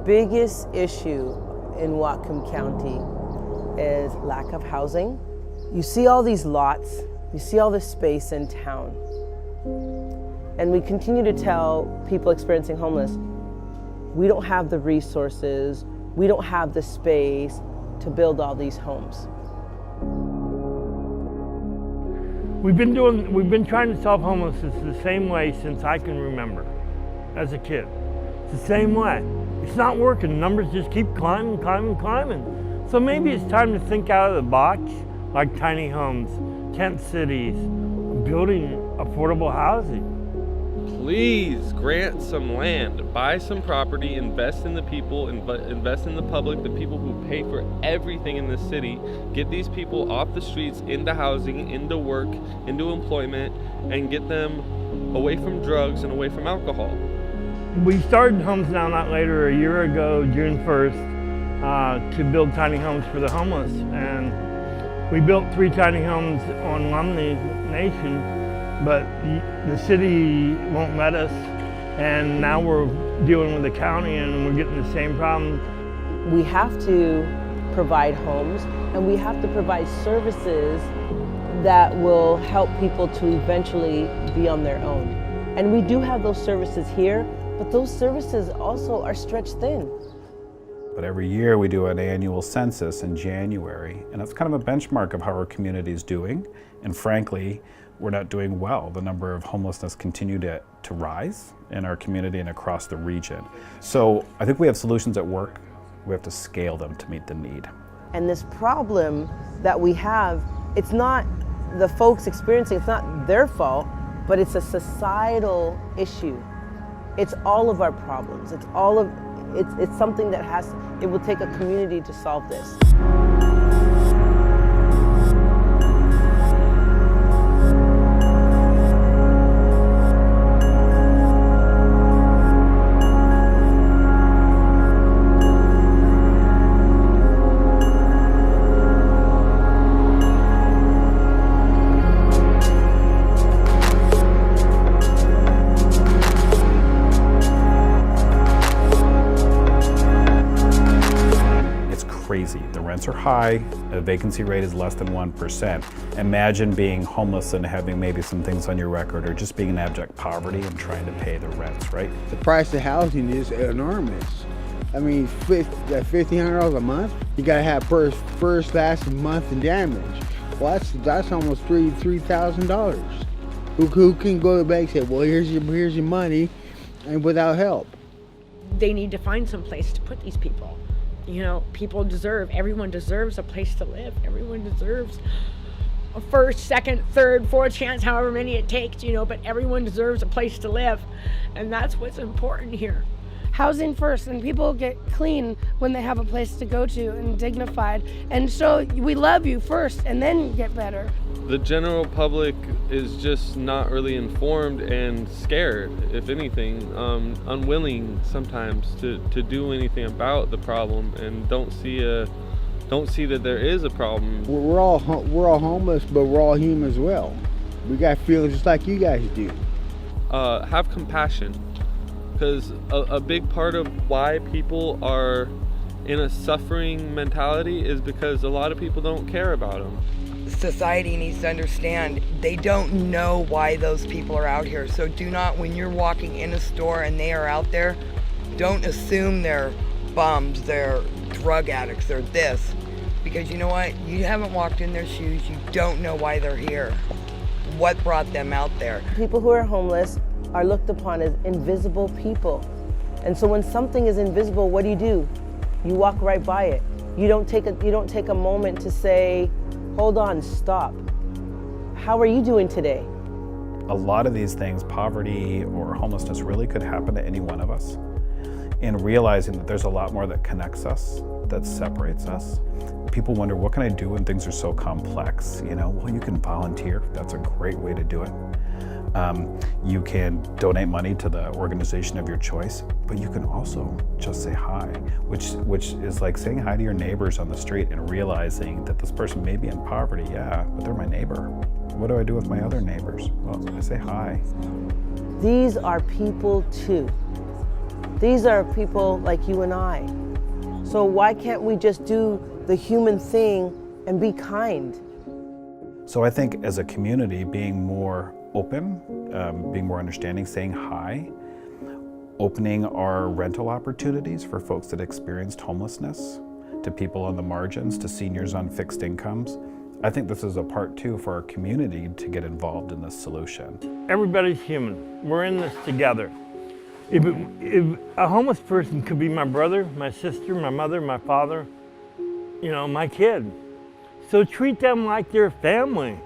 biggest issue in Whatcom County is lack of housing. You see all these lots, you see all this space in town, and we continue to tell people experiencing homeless, we don't have the resources, we don't have the space to build all these homes. We've been trying to solve homelessness the same way since I can remember as a kid. It's the same way. It's not working. Numbers just keep climbing, climbing, climbing. So maybe it's time to think out of the box, like tiny homes, tent cities, building affordable housing. Please grant some land, buy some property, invest in the people, invest in the public, the people who pay for everything in this city. Get these people off the streets, into housing, into work, into employment, and get them away from drugs and away from alcohol. We started Homes Now Not Later a year ago, June 1st, to build tiny homes for the homeless. And we built 3 tiny homes on Lumley Nation, but the city won't let us. And now we're dealing with the county and we're getting the same problem. We have to provide homes and we have to provide services that will help people to eventually be on their own. And we do have those services here, but those services also are stretched thin. But every year we do an annual census in January, and it's kind of a benchmark of how our community is doing. And frankly, we're not doing well. The number of homelessness continue to rise in our community and across the region. So I think we have solutions at work. We have to scale them to meet the need. And this problem that we have, it's not the folks experiencing, it's not their fault, but it's a societal issue. It's all of our problems. It's something that it will take a community to solve this. Crazy. The rents are high, the vacancy rate is less than 1%. Imagine being homeless and having maybe some things on your record, or just being in abject poverty and trying to pay the rents, right? The price of housing is enormous. I mean, $1,500 a month, you gotta have first, last, and month and damage. Well, that's almost $3,000. Who can go to the bank and say, well, here's your money, and without help? They need to find some place to put these people. You know, everyone deserves a place to live. Everyone deserves a first, second, third, fourth chance, however many it takes, but everyone deserves a place to live. And that's what's important here. Housing first, and people get clean when they have a place to go to and dignified. And so we love you first and then get better. The general public is just not really informed and scared, if anything, unwilling sometimes to do anything about the problem, and don't see that there is a problem. We're all homeless, but we're all human as well. We got feelings just like you guys do. Have compassion, because a big part of why people are in a suffering mentality is because a lot of people don't care about them. Society needs to understand they don't know why those people are out here. So do not, when you're walking in a store and they are out there, don't assume they're bums, they're drug addicts, they're this. Because you know what? You haven't walked in their shoes. You don't know why they're here. What brought them out there? People who are homeless are looked upon as invisible people. And so when something is invisible, what do? You walk right by it. You don't take a moment to say, hold on, stop. How are you doing today? A lot of these things, poverty or homelessness, really could happen to any one of us. And realizing that there's a lot more that connects us, that separates us. People wonder, what can I do when things are so complex? Well, you can volunteer. That's a great way to do it. You can donate money to the organization of your choice, but you can also just say hi, which is like saying hi to your neighbors on the street and realizing that this person may be in poverty, yeah, but they're my neighbor. What do I do with my other neighbors? Well, I say hi. These are people too. These are people like you and I. So why can't we just do the human thing and be kind? So I think as a community, being more open, being more understanding, saying hi, opening our rental opportunities for folks that experienced homelessness, to people on the margins, to seniors on fixed incomes. I think this is a part too for our community to get involved in this solution. Everybody's human. We're in this together. If a homeless person could be my brother, my sister, my mother, my father, you know, my kid. So treat them like they're family.